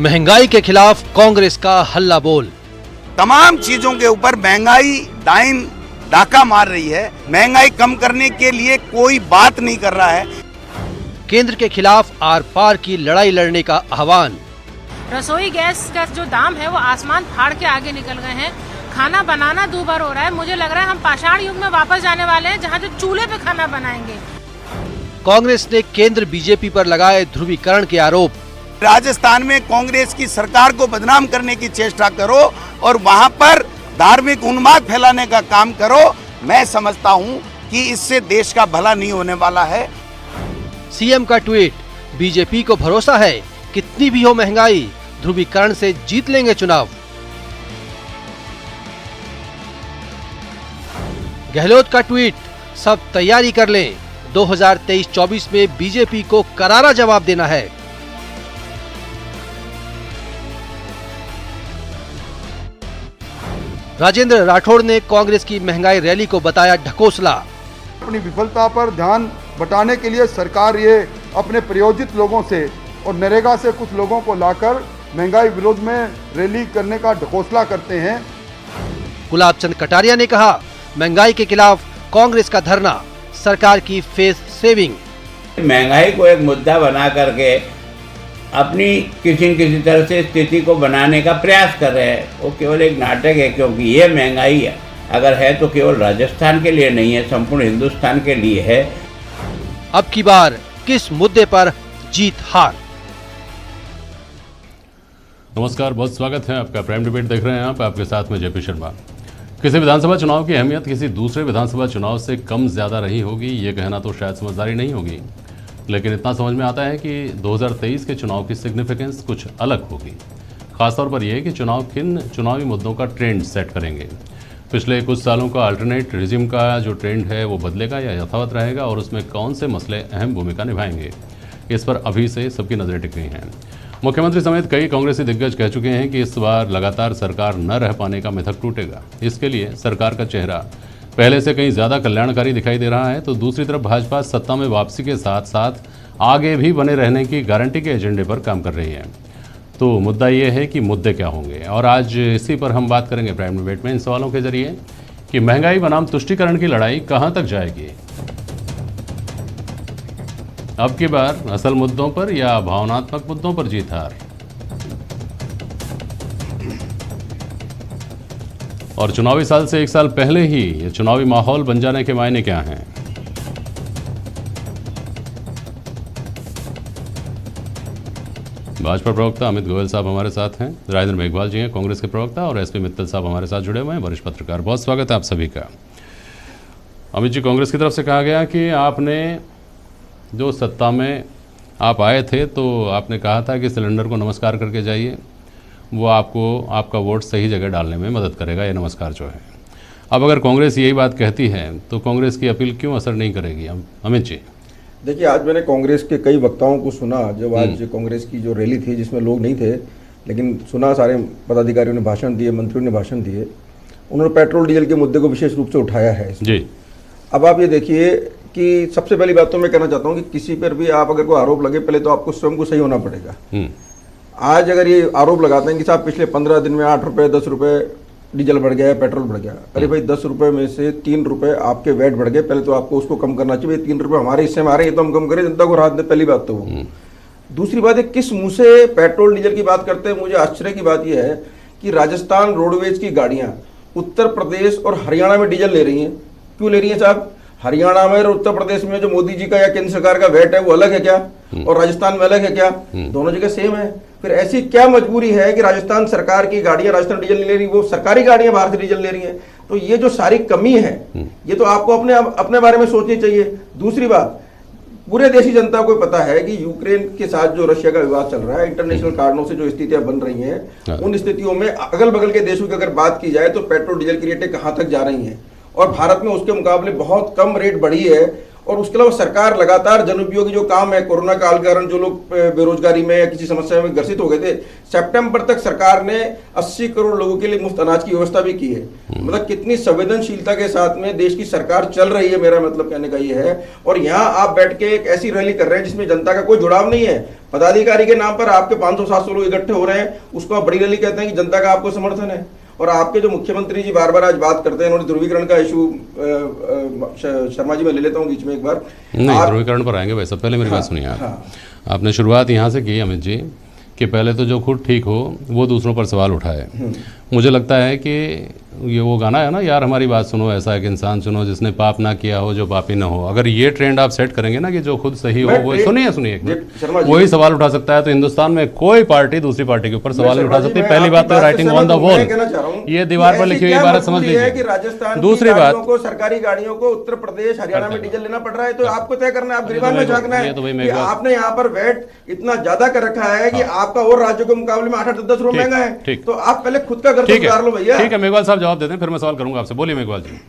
महंगाई के खिलाफ कांग्रेस का हल्ला बोल। तमाम चीजों के ऊपर महंगाई डाका मार रही है। महंगाई कम करने के लिए कोई बात नहीं कर रहा है। केंद्र के खिलाफ आर पार की लड़ाई लड़ने का आह्वान। रसोई गैस का जो दाम है वो आसमान फाड़ के आगे निकल गए हैं। खाना बनाना दूभर हो रहा है। मुझे लग रहा है हम पाषाण युग में वापस जाने वाले हैं, जहाँ जो चूल्हे पे खाना बनाएंगे। कांग्रेस ने केंद्र बीजेपी पर लगाए ध्रुवीकरण के आरोप। राजस्थान में कांग्रेस की सरकार को बदनाम करने की चेष्टा करो और वहां पर धार्मिक उन्माद फैलाने का काम करो। मैं समझता हूं कि इससे देश का भला नहीं होने वाला है। सीएम का ट्वीट, बीजेपी को भरोसा है कितनी भी हो महंगाई, ध्रुवीकरण से जीत लेंगे चुनाव। गहलोत का ट्वीट, सब तैयारी कर लें, 2023-24 में बीजेपी को करारा जवाब देना है। राजेंद्र राठौड़ ने कांग्रेस की महंगाई रैली को बताया ढकोसला। अपनी विफलता पर ध्यान बटाने के लिए सरकार ये अपने प्रयोजित लोगों से और नरेगा से कुछ लोगों को लाकर महंगाई विरोध में रैली करने का ढकोसला करते हैं। गुलाब चंद कटारिया ने कहा, महंगाई के खिलाफ कांग्रेस का धरना, सरकार की फेस सेविंग। महंगाई को एक मुद्दा बना करके अपनी किसी न किसी तरह से स्थिति को बनाने का प्रयास कर रहे हैं। वो केवल एक नाटक है, क्योंकि ये महंगाई है अगर है तो केवल राजस्थान के लिए नहीं है, संपूर्ण हिंदुस्तान के लिए है। अब की बार किस मुद्दे पर जीत हार। नमस्कार, बहुत स्वागत है आपका। प्राइम डिबेट देख रहे हैं आप, आपके साथ में जेपी शर्मा। किसी विधानसभा चुनाव की अहमियत किसी दूसरे विधानसभा चुनाव से कम ज़्यादा रही होगी, ये कहना तो शायद समझदारी नहीं होगी, लेकिन इतना समझ में आता है कि 2023 के चुनाव की सिग्निफिकेंस कुछ अलग होगी। खासतौर पर यह कि चुनाव किन चुनावी मुद्दों का ट्रेंड सेट करेंगे। पिछले कुछ सालों का अल्टरनेट रिजिम का जो ट्रेंड है वो बदलेगा या यथावत रहेगा, और उसमें कौन से मसले अहम भूमिका निभाएंगे, इस पर अभी से सबकी नज़रें टिक गई हैं। मुख्यमंत्री समेत कई कांग्रेसी दिग्गज कह चुके हैं कि इस बार लगातार सरकार न रह पाने का मिथक टूटेगा। इसके लिए सरकार का चेहरा पहले से कहीं ज़्यादा कल्याणकारी दिखाई दे रहा है, तो दूसरी तरफ भाजपा सत्ता में वापसी के साथ साथ आगे भी बने रहने की गारंटी के एजेंडे पर काम कर रही है। तो मुद्दा ये है कि मुद्दे क्या होंगे, और आज इसी पर हम बात करेंगे प्राइम डिबेट में, इन सवालों के जरिए कि महंगाई बनाम तुष्टीकरण की लड़ाई कहाँ तक जाएगी। अब की बार असल मुद्दों पर या भावनात्मक मुद्दों पर जीत हार। और चुनावी साल से एक साल पहले ही ये चुनावी माहौल बन जाने के मायने क्या हैं। भाजपा प्रवक्ता अमित गोयल साहब हमारे साथ हैं, राजेंद्र मेघवाल जी हैं कांग्रेस के प्रवक्ता, और एसपी मित्तल साहब हमारे साथ जुड़े हुए हैं, वरिष्ठ पत्रकार। बहुत स्वागत है आप सभी का। अमित जी, कांग्रेस की तरफ से कहा गया कि आपने जो सत्ता में आप आए थे तो आपने कहा था कि सिलेंडर को नमस्कार करके जाइए, वो आपको आपका वोट सही जगह डालने में मदद करेगा, ये नमस्कार जो है। अब अगर कांग्रेस यही बात कहती है तो कांग्रेस की अपील क्यों असर नहीं करेगी। अमित जी, देखिए, आज मैंने कांग्रेस के कई वक्ताओं को सुना। जब आज कांग्रेस की जो रैली थी जिसमें लोग नहीं थे, लेकिन सुना, सारे पदाधिकारियों ने भाषण दिए, मंत्रियों ने भाषण दिए, उन्होंने पेट्रोल डीजल के मुद्दे को विशेष रूप से उठाया है जी। अब आप ये देखिए कि सबसे पहली बात तो मैं कहना चाहता हूँ कि किसी पर भी आप अगर कोई आरोप लगे, पहले तो आपको स्वयं को सही होना पड़ेगा। आज अगर ये आरोप लगाते हैं कि साहब पिछले 15 दिन में 8 रुपये 10 रुपये डीजल बढ़ गया है, पेट्रोल बढ़ गया, अरे भाई 10 रुपये में से 3 रुपये आपके वैट बढ़ गए, पहले तो आपको उसको कम करना चाहिए। 3 रुपये हमारे हिस्से में आ रहे हैं तो हम कम करें, जनता को राहत दें, पहली बात तो वो। दूसरी बात है, किस मुंह से पेट्रोल डीजल की बात करते हैं। मुझे आश्चर्य की बात यह है कि राजस्थान रोडवेज की गाड़ियाँ उत्तर प्रदेश और हरियाणा में डीजल ले रही हैं। क्यों ले रही हैं साहब? हरियाणा में और उत्तर प्रदेश में जो मोदी जी का या केंद्र सरकार का वैट है वो अलग है क्या, और राजस्थान में अलग है क्या? दोनों जगह सेम है। फिर ऐसी क्या मजबूरी है कि राजस्थान सरकार की गाड़ियां राजस्थान डीजल नहीं ले रही, वो सरकारी गाड़ियां बाहर से डीजल ले रही हैं? तो ये जो सारी कमी है, ये तो आपको अपने बारे में सोचनी चाहिए। दूसरी बात, पूरे देश की जनता को पता है कि यूक्रेन के साथ जो रशिया का विवाद चल रहा है, इंटरनेशनल कारणों से जो स्थितियां बन रही हैं, उन स्थितियों में अगल बगल के देशों की अगर बात की जाए तो पेट्रोल डीजल की रेटें कहाँ तक जा रही हैं, और भारत में उसके मुकाबले बहुत कम रेट बढ़ी है। और उसके अलावा सरकार लगातार जनउपयोगी जो काम है, कोरोना काल के कारण जो लोग बेरोजगारी में या किसी समस्या में ग्रसित हो गए थे, सितंबर तक सरकार ने 80 करोड़ लोगों के लिए मुफ्त अनाज की व्यवस्था भी की है। मतलब कितनी संवेदनशीलता के साथ में देश की सरकार चल रही है, मेरा मतलब कहने का ये है। और यहाँ आप बैठ के एक ऐसी रैली कर रहे हैं जिसमें जनता का कोई जुड़ाव नहीं है, पदाधिकारी के नाम पर आपके 500-700 लोग इकट्ठे हो रहे हैं, उसको आप बड़ी रैली कहते हैं कि जनता का आपको समर्थन है। और आपके जो मुख्यमंत्री जी बार बार आज बात करते हैं, उन्होंने ध्रुवीकरण का इशू, शर्मा जी मैं ले लेता हूँ बीच में एक बार, नहीं ध्रुवीकरण पर आएंगे भाई, सब पहले मेरी बात सुनिए आप। आपने शुरुआत यहाँ से की अमित जी कि पहले तो जो खुद ठीक हो वो दूसरों पर सवाल उठाए। मुझे लगता है कि ये वो गाना है ना, यार हमारी बात सुनो, ऐसा एक इंसान सुनो जिसने पाप ना किया हो जो पापी ना हो। अगर ये ट्रेंड आप सेट करेंगे ना कि जो खुद सही हो वो, सुनिए वही सवाल उठा सकता है, तो हिंदुस्तान में कोई पार्टी दूसरी पार्टी के ऊपर सवाल नहीं उठा सकती। पहली बात तो राइटिंग ऑन द वॉल, ये दीवार पर लिखी हुई बात समझ लीजिए। दूसरी बात, सरकारी गाड़ियों को उत्तर प्रदेश हरियाणा में डीजल लेना पड़ रहा है, तो आपको तय करना है, आप गिरबान में झांकना है। आपने यहाँ पर वैट इतना ज्यादा कर रखा है कि आपका और राज्यों के मुकाबले में 8-10 रुपए महंगा है, तो आप पहले खुद का घर सुधार लो भैया। ठीक है, मेघवाल साहब जवाब देते हैं, फिर मैं सवाल करूंगा आपसे। बोलिए मेघवाल जी।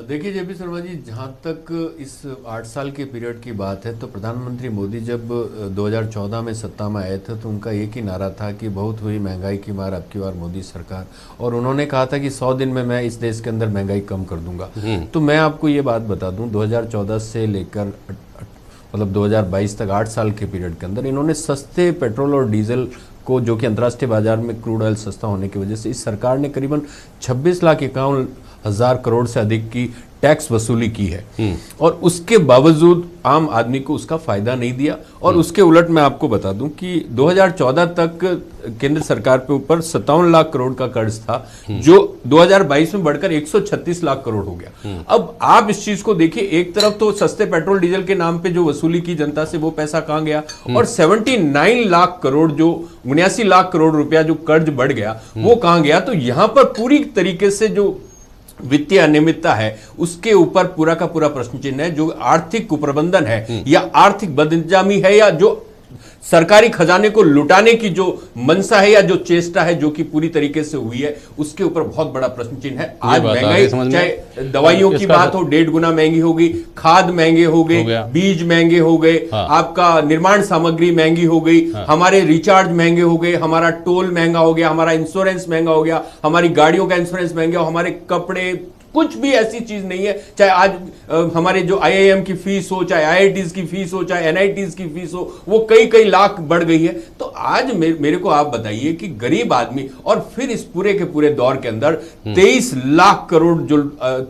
देखिए जेपी शर्मा जी, जहाँ तक इस 8 साल के पीरियड की बात है, तो प्रधानमंत्री मोदी जब 2014 में सत्ता में आए थे तो उनका एक ही नारा था कि बहुत हुई महंगाई की मार, अब की बार मोदी सरकार, और उन्होंने कहा था कि 100 दिन में मैं इस देश के अंदर महंगाई कम कर दूंगा। तो मैं आपको ये बात बता दूं, 2014 से लेकर मतलब 2022 तक 8 साल के पीरियड के अंदर इन्होंने सस्ते पेट्रोल और डीजल को, जो कि अंतर्राष्ट्रीय बाजार में क्रूड ऑयल सस्ता होने की वजह से, इस सरकार ने करीबन 26,51,000 करोड़ से अधिक की टैक्स वसूली की है, और उसके बावजूद आम आदमी को उसका फायदा नहीं दिया। और उसके उलट मैं आपको बता दूं कि 2014 तक केंद्र सरकार पे ऊपर 57 लाख करोड़ का कर्ज था, जो 2022 में बढ़कर 136 लाख करोड़ हो गया। अब आप इस चीज को देखिए, एक तरफ तो सस्ते पेट्रोल डीजल के नाम पे जो वसूली की जनता से, वो पैसा कहां गया, और 79 लाख करोड़, जो 79 लाख करोड़ रुपया जो कर्ज बढ़ गया, वो कहां गया। तो यहां पर पूरी तरीके से जो वित्तीय अनियमितता है, उसके ऊपर पूरा का पूरा प्रश्न चिन्ह है। जो आर्थिक कुप्रबंधन है या आर्थिक बदइंतजामी है, या जो सरकारी खजाने को लुटाने की जो मंशा है या जो चेष्टा है, जो कि पूरी तरीके से हुई है, उसके ऊपर बहुत बड़ा प्रश्न चिन्ह है। आज महंगाई, चाहे दवाइयों की बात हो, 1.5 गुना महंगी हो गई, खाद महंगे हो गए, बीज महंगे हो गए, आपका निर्माण सामग्री महंगी हो गई, हमारे रिचार्ज महंगे हो गए, हमारा टोल महंगा हो गया, हमारा इंश्योरेंस महंगा हो गया, हमारी गाड़ियों का इंश्योरेंस महंगा, हमारे कपड़े, कुछ भी ऐसी चीज नहीं है। चाहे आज हमारे जो IIM की फीस हो, चाहे IITs की फीस हो, चाहे NITs की फीस हो, वो कई लाख बढ़ गई है। तो आज मेरे को आप बताइए कि गरीब आदमी, और फिर इस पूरे के पूरे दौर के अंदर 23 लाख करोड़, जो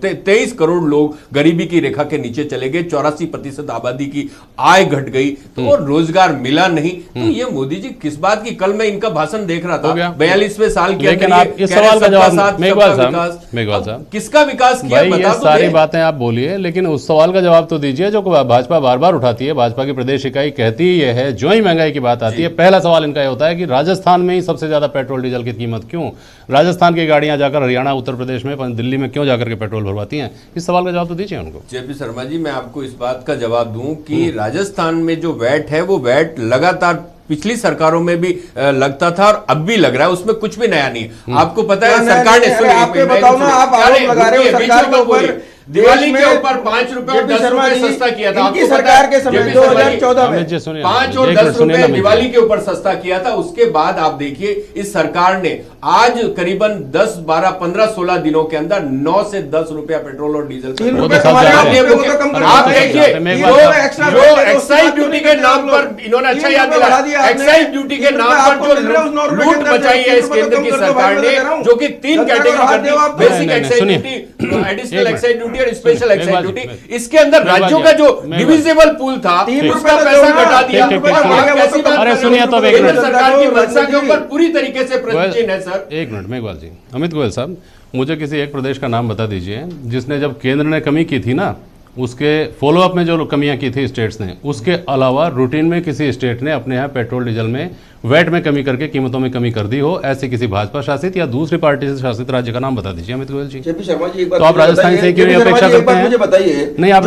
23 करोड़ लोग गरीबी की रेखा के नीचे चले गए, 84% आबादी की आय घट गई, तो और रोजगार मिला नहीं। तो ये मोदी जी किस बात की, कल मैं इनका भाषण देख रहा था, 42वें साल के अंदर, इस सवाल का जवाब मेघवाल साहब, किसका विकास किया, भाई ये सारी बातें आप बोलिए, लेकिन उस सवाल का जवाब तो दीजिए जो भाजपा बार बार उठाती है। भाजपा की प्रदेश इकाई कहती ही ये है, जो ही महंगाई की बात आती है, पहला सवाल इनका ये होता है कि राजस्थान में ही सबसे ज्यादा पेट्रोल डीजल की कीमत क्यों, राजस्थान की गाड़ियां जाकर हरियाणा, उत्तर प्रदेश में, दिल्ली में क्यों जाकर के पेट्रोल भरवाती हैं। इस सवाल का जवाब तो दीजिए उनको। जेपी शर्मा जी, मैं आपको इस बात का जवाब दूं कि राजस्थान में जो वैट है, वो वैट लगातार पिछली सरकारों में भी लगता था और अब भी लग रहा है, उसमें कुछ भी नया नहीं है। आपको पता है सरकार ने, आपके बताओ ना, आप आरोप लगा रहे हो सरकार के ऊपर, दिवाली के ऊपर 5 रुपए और 10 रुपए सस्ता किया था। आपकी सरकार के समय 2014 में 5 और 10 रुपए दिवाली के ऊपर सस्ता किया था। उसके बाद आप देखिए, इस सरकार ने आज करीबन 10, 12, 15, 16 दिनों के अंदर 9 से 10 रुपया पेट्रोल और डीजल, आप देखिए जो एक्साइज ड्यूटी के नाम पर इन्होंने, अच्छा याद दिला, एक्साइज ड्यूटी के नाम पर जो लूट मचाई है इस केंद्र की सरकार ने, जो कि 3 कैटेगरी कर दी, basic excise duty, additional excise duty और स्पेशल एक्साइज ड्यूटी। इसके अंदर राज्यों का जो डिविजिबल पूल था, उसका पैसा घटा दिया। अरे सुनिए तो सरकार की मंशा के ऊपर पूरी तरीके से प्रश्न चिन्ह है सर। एक मिनट मेघवाल जी, अमित गोयल साहब, मुझे किसी एक प्रदेश का नाम बता दीजिए जिसने, जब केंद्र ने कमी की थी ना, उसके फॉलोअप में जो कमियां की थी स्टेट्स ने, उसके अलावा रूटीन में किसी स्टेट ने अपने यहाँ पेट्रोल डीजल में वैट में कमी करके कीमतों में कमी कर दी हो, ऐसे किसी भाजपा शासित या दूसरी पार्टी से शासित राज्य का नाम बता दीजिए अमित गोयल जी। जेपी शर्मा जी, एक बात तो आप राजस्थान से क्यों अपेक्षा करते हैं? मुझे बताइए, नहीं आप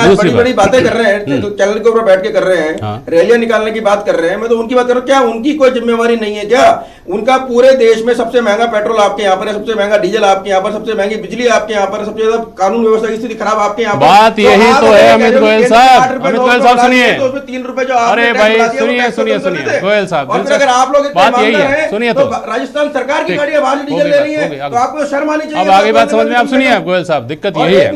दूसरी बड़ी बातें कर रहे हैं, तो चैनल के ऊपर बैठ के कर रहे हैं, रैलियां निकालने की बात कर रहे हैं, मैं तो उनकी बात कर रहा हूँ। क्या उनकी कोई जिम्मेवारी नहीं है क्या? उनका पूरे देश में सबसे महंगा पेट्रोल आपके यहाँ पर है, सबसे महंगा डीजल आपके यहाँ पर, सबसे महंगी बिजली आपके यहाँ पर, सबसे ज्यादा कानून व्यवस्था की स्थिति खराब आपके यहाँ पर। बात यही तो है अमित गोयल साहब। अमित गोयल साहब सुनिए, तो उसमें 3 रुपए जो अरे भाई सुनिए गोयल साहब, अगर आप लोग बात यही है, सुनिए तो राजस्थान सरकार की गाड़ियां बाहर डीजल ले रही है, तो आपको शर्म आनी चाहिए। अब आगे बात समझ में, आप सुनिए गोयल साहब, दिक्कत यही है।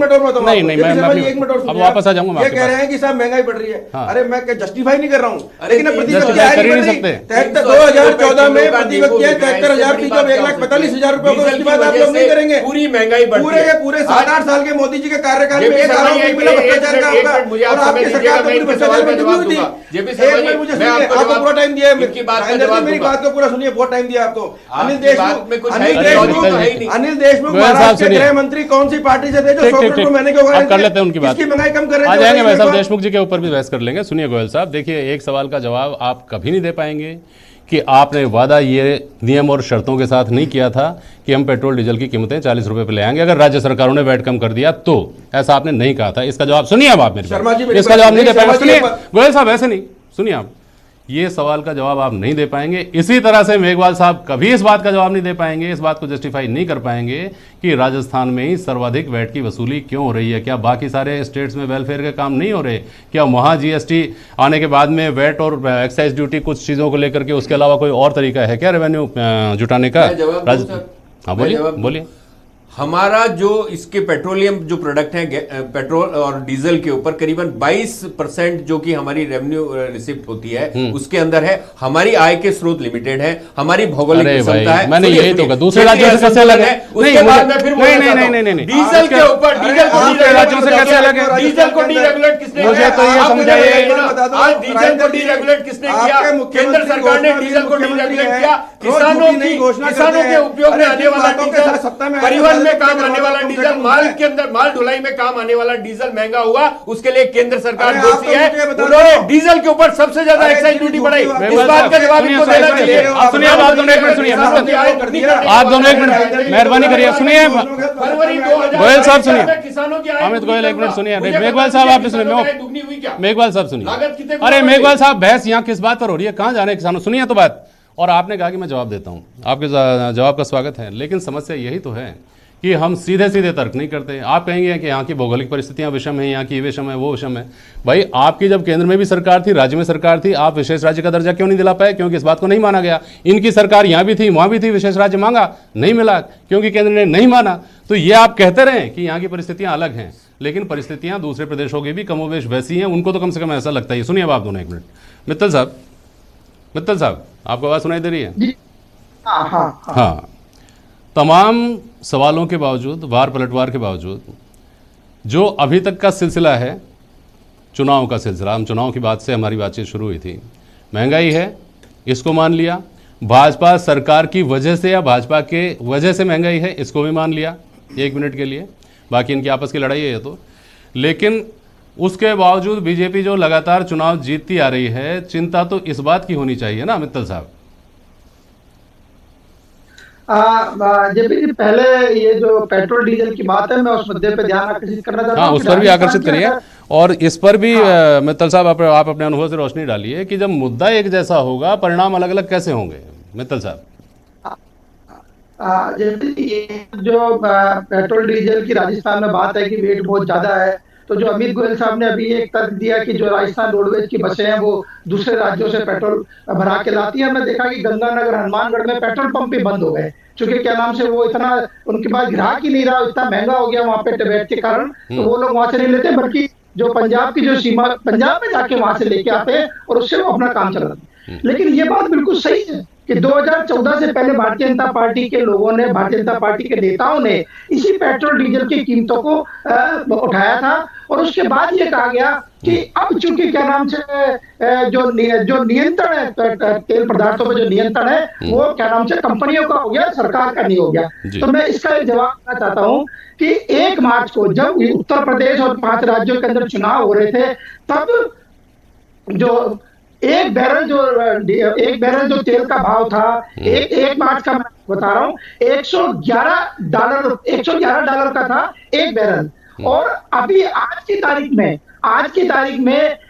नहीं मैं अब वापस आ जाऊंगा। ये कह रहे हैं कि साहब महंगाई बढ़ रही है, अरे मैं जस्टिफाई नहीं कर रहा हूँ, लेकिन कर ही नहीं सकते। 2014 में प्रति व्यक्ति 73,000 थी, जब 1,45,000 रुपए होगा, उसके बाद आप लोग नहीं करेंगे। पूरी महंगाई पूरे 7-8 साल के मोदी जी के कार्यकाल में एक आरोप नहीं मिला भ्रष्टाचार का आपका, और आपकी सरकार तो पूरी भ्रष्टाचार में डूबी हुई थी। एक मिनट मुझे सुनिए, आपको पूरा टाइम दिया है, मेरी बात को पूरा सुनिए, बहुत टाइम दिया आपको। अनिल देशमुख महाराष्ट्र के गृह मंत्री कौन सी पार्टी से थे जो 100 करोड़ महीने के उगाए कर लेते हैं उनकी बात, इसकी महंगाई कम कर रहे हैं। आ जाएंगे भाई साहब, देशमुख जी के ऊपर भी बहस कर लेंगे। सुनिए गोयल साहब, देखिए एक सवाल का जवाब आप कभी नहीं दे पाएंगे कि आपने वादा ये नियम और शर्तों के साथ नहीं किया था कि हम पेट्रोल डीजल की कीमतें 40 रुपए पे ले आएंगे अगर राज्य सरकारों ने वैट कम कर दिया तो। ऐसा आपने नहीं कहा था। इसका जवाब सुनिए अब आप मेरे, इसका जवाब नहीं दे पाएंगे। सुनिए गोयल साहब, ऐसे नहीं, सुनिए आप, ये सवाल का जवाब आप नहीं दे पाएंगे। इसी तरह से मेघवाल साहब कभी इस बात का जवाब नहीं दे पाएंगे, इस बात को जस्टिफाई नहीं कर पाएंगे कि राजस्थान में ही सर्वाधिक वैट की वसूली क्यों हो रही है। क्या बाकी सारे स्टेट्स में वेलफेयर के काम नहीं हो रहे? क्या वहाँ जीएसटी आने के बाद में वैट और एक्साइज ड्यूटी कुछ चीज़ों को लेकर के उसके अलावा कोई और तरीका है क्या रेवेन्यू जुटाने का? हाँ बोलिए। हमारा जो इसके पेट्रोलियम जो प्रोडक्ट है पेट्रोल और डीजल के ऊपर करीबन 22% जो कि हमारी रेवेन्यू रिसिप्ट होती है उसके अंदर है। हमारी आय के स्रोत लिमिटेड है, हमारी भौगोलिक क्षमता है। मैंने यही तो कहा, दूसरे राज्यों से कैसे अलग है? उसके बाद में फिर नहीं डीजल के ऊपर डीजल को राज्यों से कैसे अलग है? डीजल को डीरेगुलेट किसने किया? मुझे तो ये समझाइए, आज डीजल को डीरेगुलेट किसने किया? केंद्र सरकार ने डीजल को डीरेगुलेट किया। किसानों के उपयोग में आने वाला डीजल, परिवहन में काम आने वाला डीजल, माल के अंदर माल ढुलाई में काम आने वाला डीजल महंगा हुआ, उसके लिए केंद्र सरकार दोषी है। उन्होंने डीजल के ऊपर सबसे ज्यादा एक्साइज ड्यूटी बढ़ाई। इस बात का जवाब इनको देना चाहिए। सुनिए, आप दोनों एक मिनट सुनिए, आप दोनों एक मिनट मेहरबानी करिए, सुनिए फरवरी गोयल साहब, सुनिए किसानों की अमित गोयल एक मिनट सुनिए। मेघवाल साहब आपने सुनिए, दुगनी हुई क्या? मेघवाल साहब सुनिए। अरे मेघवाल साहब, बहस यहाँ किस बात पर हो रही है? कहाँ जा रहे हैं किसानों? सुनिए तो बात। और आपने कहा कि मैं जवाब देता हूँ, आपके जवाब का स्वागत है, लेकिन समस्या यही तो है कि हम सीधे सीधे तर्क नहीं करते। आप कहेंगे कि यहाँ की भौगोलिक परिस्थितियाँ विषम है, यहाँ की विषम है, वो विषम है। भाई आपकी जब केंद्र में भी सरकार थी, राज्य में सरकार थी, आप विशेष राज्य का दर्जा क्यों नहीं दिला पाए? क्योंकि इस बात को नहीं माना गया। इनकी सरकार यहाँ भी थी, वहाँ भी थी, विशेष राज्य मांगा, नहीं मिला क्योंकि केंद्र ने नहीं माना। तो ये आप कहते रहे कि यहाँ की परिस्थितियाँ अलग हैं, लेकिन परिस्थितियाँ दूसरे प्रदेशों की भी कमोवेश वैसी हैं, उनको तो कम से कम ऐसा लगता है। सुनिए अब आप दोनों एक मिनट। मित्तल साहब आपको आवाज़ सुनाई दे रही है? हाँ। तमाम सवालों के बावजूद, वार पलटवार के बावजूद, जो अभी तक का सिलसिला है, चुनाव का सिलसिला, हम चुनाव की बात से हमारी बातचीत शुरू हुई थी। महंगाई है, इसको मान लिया। भाजपा सरकार की वजह से या भाजपा के वजह से महंगाई है, इसको भी मान लिया 1 मिनट के लिए। बाकी इनकी आपस की लड़ाई है ये तो। लेकिन उसके बावजूद बीजेपी जो लगातार चुनाव जीतती आ रही है, चिंता तो इस बात की होनी चाहिए ना मित्तल साहब? जेपी जी, पहले ये जो पेट्रोल डीजल की बात है, मैं उस मुद्दे पे ध्यान आकर्षित करना चाहता हूं। हाँ, उस पर भी आकर्षित करिए। और इस पर भी मित्तल साहब आप अपने अनुभव से रोशनी डालिए कि जब मुद्दा एक जैसा होगा, परिणाम अलग अलग कैसे होंगे? मित्तल साहब, ये जो पेट्रोल डीजल की राजस्थान में बात है कि वेट बहुत ज्यादा है, तो जो अमित गोयल साहब ने अभी एक तर्क दिया कि जो राजस्थान रोडवेज की बसें हैं वो दूसरे राज्यों से पेट्रोल भरा के लाती है। हमने देखा कि गंगानगर, हनुमानगढ़ में पेट्रोल पंप भी बंद हो गए, क्योंकि क्या नाम से वो इतना उनके पास ग्राहक ही नहीं रहा, इतना महंगा हो गया वहाँ पे टिबेट के कारण, तो वो लोग वहां से नहीं लेते, बल्कि जो पंजाब की जो सीमा, पंजाब में जाके वहां से लेके आते हैं और उससे वो अपना काम चलाते हैं। लेकिन ये बात बिल्कुल सही है कि 2014 से पहले भारतीय जनता पार्टी के लोगों ने, भारतीय जनता पार्टी के नेताओं ने इसी पेट्रोल डीजल की कीमतों को उठाया था, और उसके बाद ये कहा गया कि अब चूंकि क्या नाम से जो नियंत्रण है, तेल पदार्थों पर जो नियंत्रण है, वो क्या नाम से कंपनियों का हो गया, सरकार का नहीं हो गया। तो मैं इसका जवाब देना चाहता हूं कि 1 मार्च को जब उत्तर प्रदेश और 5 राज्यों के अंदर चुनाव हो रहे थे, तब जो एक बैरल जो तेल का भाव था, एक मार्च का मैं बता रहा हूँ, $111 का था एक बैरल, और अभी आज की तारीख में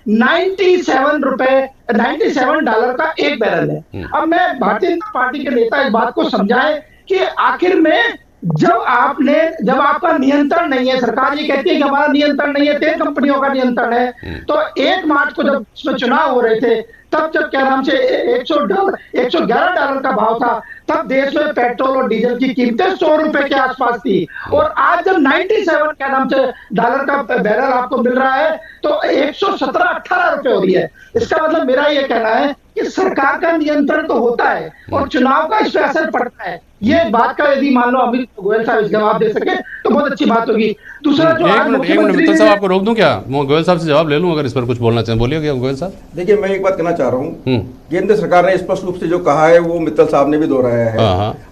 $97 का एक बैरल है। अब मैं भारतीय जनता पार्टी के नेता इस बात को समझाएं कि आखिर में जब आपका नियंत्रण नहीं है, सरकार ये कहती है कि हमारा नियंत्रण नहीं है, तेल कंपनियों का नियंत्रण है, तो 1 मार्च को जब इसमें चुनाव हो रहे थे, तब जब क्या नाम से $111 का भाव था, तब देश में पेट्रोल और डीजल की कीमतें ₹100 के आसपास थी, और आज जब 97 क्या नाम से डॉलर का बैरल आपको मिल रहा है, तो 117-18 रुपए हो रही है। इसका मतलब मेरा ये कहना है कि सरकार का नियंत्रण तो होता है और चुनाव का इस पर असर पड़ता है। ये बात का यदि मान लो अमित गोयल साहब इस जवाब दे सके तो बहुत अच्छी बात होगी। दूसरा जो एक मिनट मित्तल साहब, आपको रोक दूं क्या? मैं गोयल साहब से जवाब ले लूं अगर इस पर कुछ बोलना चाहें। बोलिए गोयल साहब। देखिए, मैं एक बात कहना चाह रहा हूँ, केंद्र सरकार ने स्पष्ट रूप से जो कहा है वो मित्तल साहब ने भी दोहराया है।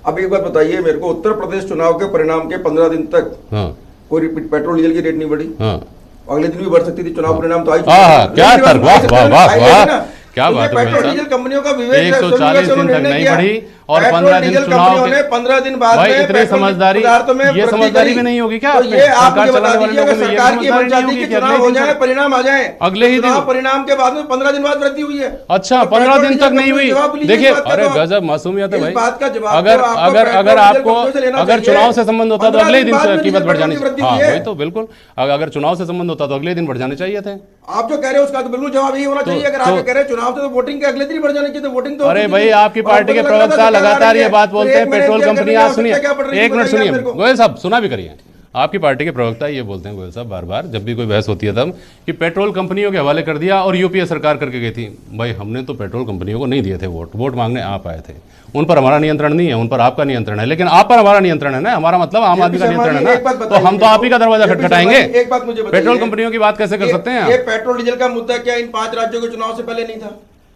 अब एक बात बताइए मेरे को, उत्तर प्रदेश चुनाव के परिणाम के 15 दिन तक कोई पेट्रोल डीजल की रेट नहीं बढ़ी, अगले दिन भी बढ़ सकती थी, चुनाव परिणाम तो आई। क्या तर्क, वाह क्या बात है। पेट्रोल डीजल कंपनियों का विवेक 140 दिन तक नहीं बढ़ी और 15 दिन चुनाव के 15 दिन बाद भाई इतनी समझदारी, ये समझदारी भी नहीं होगी क्या? तो ये आप मुझे बता दीजिए, अगर सरकार की मंशा कि चुनाव हो जाए, परिणाम आ जाए, अगले ही दिन परिणाम के बाद में 15 दिन बाद वृद्धि हुई है। अच्छा, 15 दिन तक नहीं हुई। देखिए, अरे गजब मासूमियत है भाई। अगर आपको अगर चुनाव से संबंध होता तो अगले दिन कीमत बढ़ जानी चाहिए। हाँ वही तो, बिल्कुल, अगर चुनाव से संबंध होता तो अगले दिन बढ़ जाने चाहिए थे। आप जो कह रहे हो उसका तो बिल्कुल जवाब यही होना चाहिए। अगर आप कह रहे हैं चुनाव से तो वोटिंग के अगले दिन बढ़ जाने चाहिए, तो वोटिंग तो, अरे भाई आपकी पार्टी के प्रवक्ता लगातार ये बात बोलते हैं, पेट्रोल कंपनियां, सुनिए एक मिनट सुनिए गोयल साहब, सुना भी करिए। आपकी पार्टी के प्रवक्ता ये बोलते हैं गोयल साहब बार बार जब भी कोई बहस होती है तब, कि पेट्रोल कंपनियों के हवाले कर दिया और यूपीए सरकार करके गई थी। भाई हमने तो पेट्रोल कंपनियों को नहीं दिए थे वोट मांगने आप आए थे, उन पर हमारा नियंत्रण नहीं है, उन पर आपका नियंत्रण है, लेकिन आप पर हमारा नियंत्रण है ना, हमारा मतलब आम आदमी का नियंत्रण है ना, तो हम तो आप ही का दरवाजा खटखटाएंगे। एक बात मुझे पेट्रोल कंपनियों की बात कैसे कर सकते हैं? ये पेट्रोल डीजल का मुद्दा क्या इन 5 राज्यों के चुनाव से पहले नहीं था?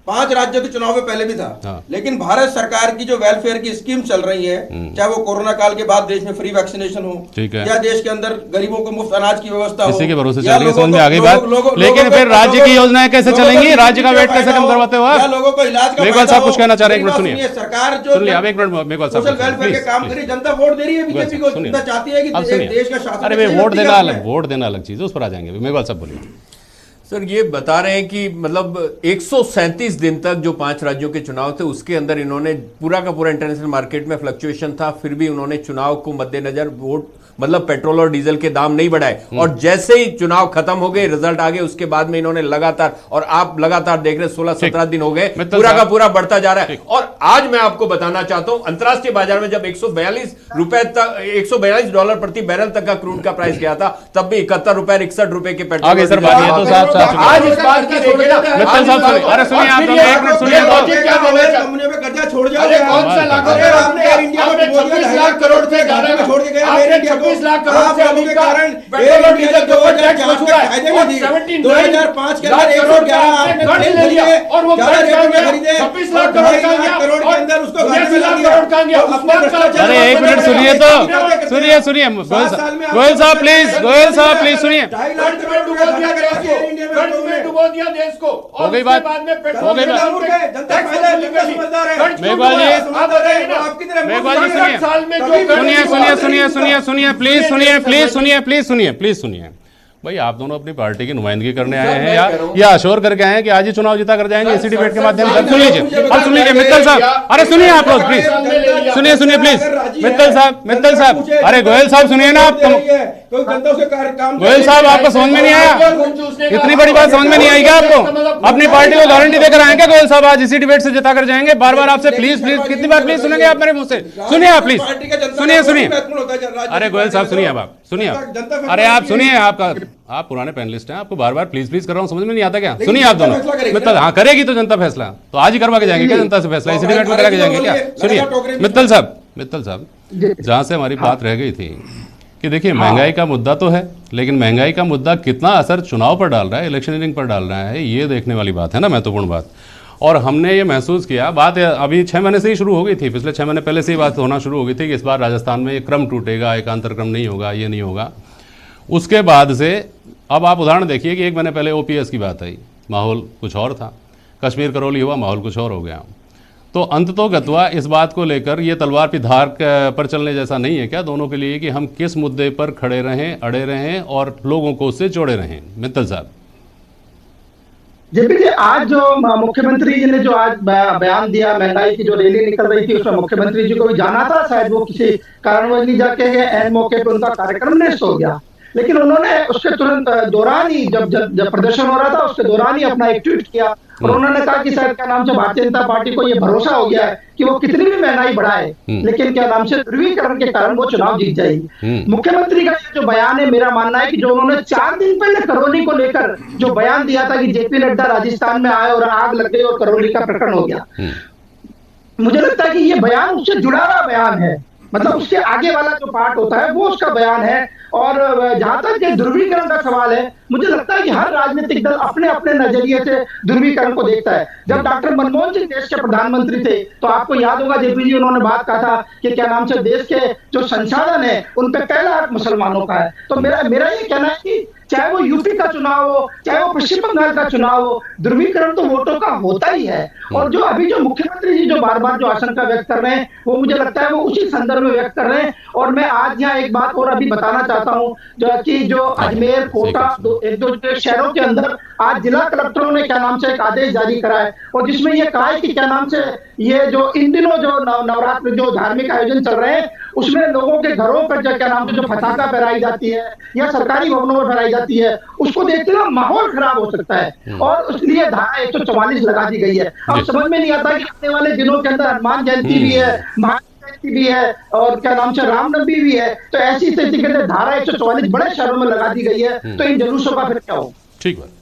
5 राज्यों के चुनाव में पहले भी था। लेकिन भारत सरकार की जो वेलफेयर की स्कीम चल रही है, चाहे वो कोरोना काल के बाद देश में फ्री वैक्सीनेशन हो, या देश के अंदर गरीबों को मुफ्त अनाज की व्यवस्था हो, इसी के भरोसे चल रही है, समझ में आ गई बात। लेकिन फिर राज्य की योजनाएं कैसे चलेंगी? राज्य का वेट कैसे कम करवाते हो आप? लोगों को इलाज मेघवाल साहब कुछ कहना चाह रहे हैं, एक मिनट सुनिए। सरकार जो अब एक मिनट मेघवाल साहब, सोशल वेलफेयर के काम करी, जनता वोट दे रही है बीजेपी को, जनता चाहती है कि देश का शासन। अरे वोट देना अलग चीज है, उस पर आ जाएंगे। मेघवाल साहब बोलिए। सर ये बता रहे हैं कि मतलब 137 दिन तक जो 5 राज्यों के चुनाव थे उसके अंदर इन्होंने पूरा का पूरा इंटरनेशनल मार्केट में फ्लक्चुएशन था, फिर भी उन्होंने चुनाव को मद्देनजर वोट मतलब पेट्रोल और डीजल के दाम नहीं बढ़ाए, और जैसे ही चुनाव खत्म हो गए, रिजल्ट आ गए, उसके बाद में इन्होंने लगातार, और आप लगातार देख रहे हैं 16-17 दिन हो गए, पूरा का पूरा बढ़ता जा रहा है। और आज मैं आपको बताना चाहता हूं, अंतरराष्ट्रीय बाजार में जब $142 प्रति बैरल तक का क्रूड का प्राइस गया था, तब भी ₹71-61 के पेट्रोल। आज इस बात की देखिए ना, मित्तल साहब सुनिए, अरे सुनिए आप, एक मिनट सुनिए तो क्या कंपनियों पे कर्जा छोड़ जाओ। कौन सा लाख करोड़ से ज्यादा छोड़ के गए, 26 लाख करोड़ से अधिक का पेट्रोल और डीजल के ऊपर टैक्स वसूला है, और 2005 के अंदर 111 ले लिया, और वो 26 लाख करोड़ के अंदर उसको अरे एक मिनट सुनिए तो, सुनिए गोयल साहब प्लीज सुनिए। डुबो दिया देश को, हो गई बात, हो गई बात। प्लीज सुनिए भाई, आप दोनों अपनी पार्टी की नुमाइंदगी करने आए हैं या अश्योर करके आए हैं कि आज ही चुनाव जीता कर जाएंगे इसी डिबेट के माध्यम से? सुन लीजिए मित्तल साहब, अरे सुनिए आप लोग प्लीज, सुनिए प्लीज मित्तल साहब, अरे गोयल साहब सुनिए ना आप। गोयल साहब आपको समझ में नहीं आया? इतनी बड़ी बात समझ में नहीं आएगी आपको? अपनी पार्टी को गारंटी देकर आएंगे गोयल साहब आज इसी डिबेट से जिता कर जाएंगे? बार बार आपसे प्लीज कितनी बार प्लीज सुनेंगे आप मेरे मुंह से? सुनिए आप प्लीज, सुनिए। अरे गोयल साहब सुनिए, आप सुनिए, अरे आप सुनिए, आप पुराने पैनलिस्ट हैं, आपको बार बार प्लीज कर रहा हूं, समझ में नहीं आता क्या? सुनिए आप दोनों, मित्तल, हाँ करेगी तो जनता फैसला, तो आज ही करवा के जाएंगे क्या जनता से फैसला? इसी डिबेट में करा के जाएंगे क्या? सुनिए मित्तल साहब, जहां से हमारी बात रह गई थी कि देखिए महंगाई का मुद्दा तो है, लेकिन महंगाई का मुद्दा कितना असर चुनाव पर डाल रहा है, इलेक्शनियरिंग पर डाल रहा है, ये देखने वाली बात है ना, महत्वपूर्ण बात। और हमने ये महसूस किया, बात अभी 6 महीने से ही शुरू हो गई थी, पिछले 6 महीने पहले से ही बात होना शुरू हो गई थी कि इस बार राजस्थान में एक क्रम टूटेगा, एक अंतरक्रम नहीं होगा, ये नहीं होगा। उसके बाद से अब आप उदाहरण देखिए कि 1 महीने पहले ओपीएस की बात आई, माहौल कुछ और था, कश्मीर करौली हुआ, माहौल कुछ और हो गया। तो अंततोगत्वा इस बात को लेकर ये तलवार पे धार पर चलने जैसा नहीं है क्या दोनों के लिए कि हम किस मुद्दे पर खड़े रहें, अड़े रहें और लोगों को उससे जोड़े रहें? मित्तल साहब जेपी जी, आज जो मुख्यमंत्री जी ने जो आज बयान दिया, महंगाई की जो रैली निकल रही थी उसमें मुख्यमंत्री जी को भी जाना था, शायद वो किसी कारणवश नहीं जाके गए, ऐन मौके पर उनका कार्यक्रम नष्ट हो गया। लेकिन उन्होंने उसके तुरंत दौरान ही जब प्रदर्शन हो रहा था उसके दौरान ही अपना एक ट्वीट किया और उन्होंने कहा कि शायद क्या नाम से भारतीय जनता पार्टी को ये भरोसा हो गया है कि वो कितनी भी महंगाई बढ़ाए लेकिन क्या नाम से ध्रुवीकरण के कारण वो चुनाव जीत जाएगी। मुख्यमंत्री का जो बयान है, मेरा मानना है कि जो उन्होंने 4 दिन पहले करौली को लेकर जो बयान दिया था कि जेपी नड्डा राजस्थान में आए और आग लग गई और करौली का प्रकरण हो गया, मुझे लगता है कि ये बयान उससे जुड़ा हुआ बयान है, मतलब उसके आगे वाला जो पार्ट होता है वो उसका बयान है। और जहां तक ध्रुवीकरण का सवाल है, मुझे लगता है कि हर राजनीतिक दल अपने अपने नजरिए से ध्रुवीकरण को देखता है। जब डॉक्टर मनमोहन सिंह देश के प्रधानमंत्री थे तो आपको याद होगा जेपी जी, उन्होंने बात कहा था कि क्या नाम से देश के जो संसाधन है उन पे पहला हक मुसलमानों का है। तो मेरा ये कहना है कि चाहे वो यूपी का चुनाव हो, चाहे वो पश्चिम बंगाल का चुनाव हो, ध्रुवीकरण तो वोटों का होता ही है। और जो अभी जो मुख्यमंत्री जी जो बार बार जो आशंका व्यक्त कर रहे हैं वो मुझे लगता है वो उसी संदर्भ में व्यक्त कर रहे हैं। और मैं आज यहाँ एक बात और अभी बताना चाहता हूँ जो अजमेर, कोटा, एक दो शहरों के अंदर आज जिला कलेक्टरों ने क्या नाम से एक आदेश जारी करा है और जिसमें ये कहा है कि क्या नाम से ये जो इन दिनों जो नवरात्र जो धार्मिक आयोजन चल रहे हैं उसमें लोगों के घरों पर जो क्या नाम से जो पताका फहराई जाती है या सरकारी भवनों में फहराई जाती है, उसको देखते हुए माहौल खराब हो सकता है और इसलिए धारा 144 लगा दी गई है। अब समझ में नहीं आता कि आने वाले दिनों के अंदर हनुमान जयंती भी है, भी है और क्या नाम से रामनवमी भी है, तो ऐसी स्थिति के अंदर धारा 144 बड़े शहरों में लगा दी गई है, तो इन जुलूसों का फिर क्या हो? ठीक है,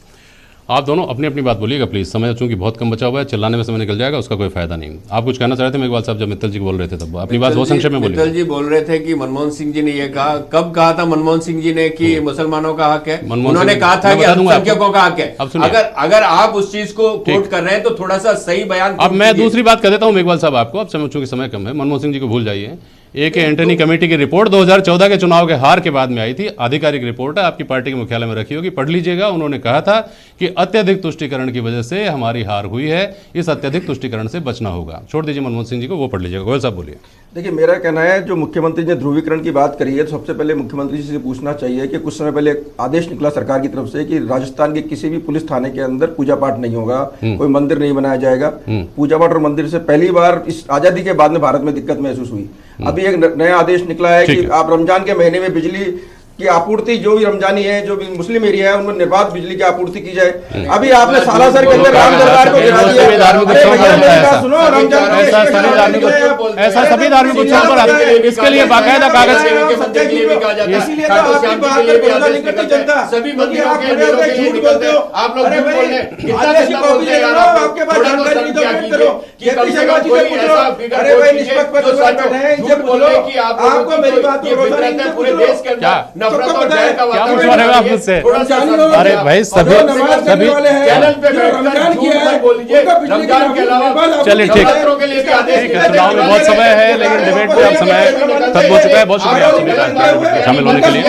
आप दोनों अपनी अपनी बात बोलिएगा प्लीज, समय चूंकि बहुत कम बचा हुआ है, चिल्लाने में समय निकल जाएगा, उसका कोई फायदा नहीं। आप कुछ कहना चाह रहे थे मेघवाल साहब जब मित्तल जी बोल रहे थे तब अपनी बात बहुत संक्षेप में बोलिए। मित्तल जी बोल रहे थे कि मनमोहन सिंह जी ने ये कहा, कब कहा था मनमोहन सिंह जी ने कि मुसलमानों का हक है? उन्होंने कहा था कि अल्पसंख्यकों का हक है। अगर आप उस चीज को कोट कर रहे हैं तो थोड़ा सा सही बयान। अब मैं दूसरी बात कर देता हूँ मेघवाल साहब आपको, अब चूंकि समय कम है, मनमोहन सिंह जी को भूल जाइए। एक एंटनी कमेटी की रिपोर्ट 2014 के चुनाव के हार के बाद में आई थी, आधिकारिक रिपोर्ट है, आपकी पार्टी के मुख्यालय में रखी होगी, पढ़ लीजिएगा। उन्होंने कहा था कि अत्यधिक तुष्टीकरण की वजह से हमारी हार हुई है, इस अत्यधिक तुष्टीकरण से बचना होगा। छोड़ दीजिए मनमोहन सिंह जी को, वो पढ़ लीजिएगा। गोयल साहब बोलिए। देखिए, मेरा कहना है जो मुख्यमंत्री ने ध्रुवीकरण की बात करी है तो सबसे पहले मुख्यमंत्री जी से पूछना चाहिए कि कुछ समय पहले एक आदेश निकला सरकार की तरफ से कि राजस्थान के किसी भी पुलिस थाने के अंदर पूजा पाठ नहीं होगा, कोई मंदिर नहीं बनाया जाएगा। पूजा पाठ और मंदिर से पहली बार इस आजादी के बाद में भारत में दिक्कत महसूस हुई। अभी एक नया आदेश निकला है कि आप रमजान के महीने में बिजली की आपूर्ति जो भी रमजानी है, जो भी मुस्लिम एरिया है, उनमें निर्बाध बिजली की आपूर्ति की जाए। अभी आपने सालासर के अंदर राम दरबार को गिरा दिया। सुनो, रमजान ऐसा सभी धार्मिक उत्सव पर इसके लिए बाकायदा कागज मुझसे। अरे भाई सभी चलिए ठीक है, चुनाव में बहुत समय है लेकिन डिबेट में अब समय खत्म हो चुका है। बहुत शुक्रिया शामिल होने के लिए।